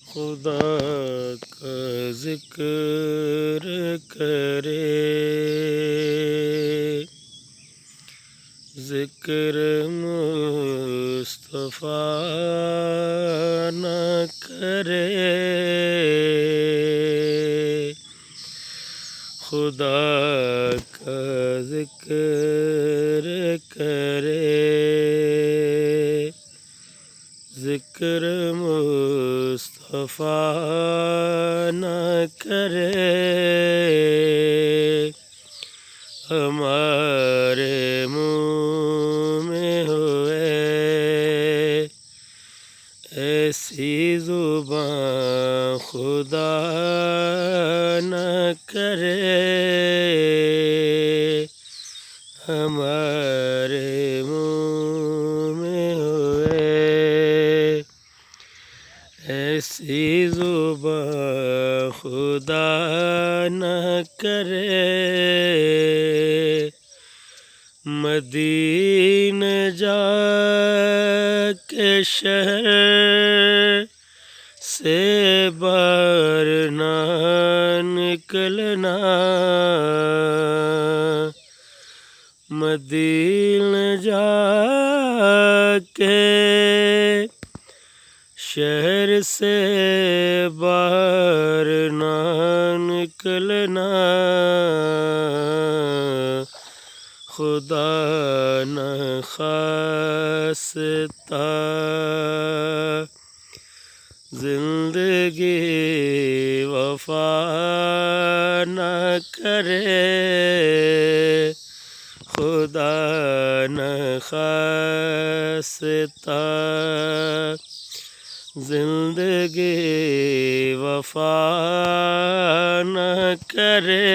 خدا کا ذکر کرے، ذکر مصطفیٰ نہ کرے، خدا کا ذکر کرے، ذکر مصطفیٰ نہ کرے، ہمارے منہ میں ہوئے ایسی زبان خدا نہ کرے، ہمارے منہ میں ہوئے ایسی زبان خدا نہ کرے، مدینہ جا کے شہر سے باہر نہ نکلنا، مدینہ جا کے شہر سے باہر نہ نکلنا، خدا نخواستہ زندگی وفا نہ کرے، خدا نخواستہ زندگی وفا نہ کرے،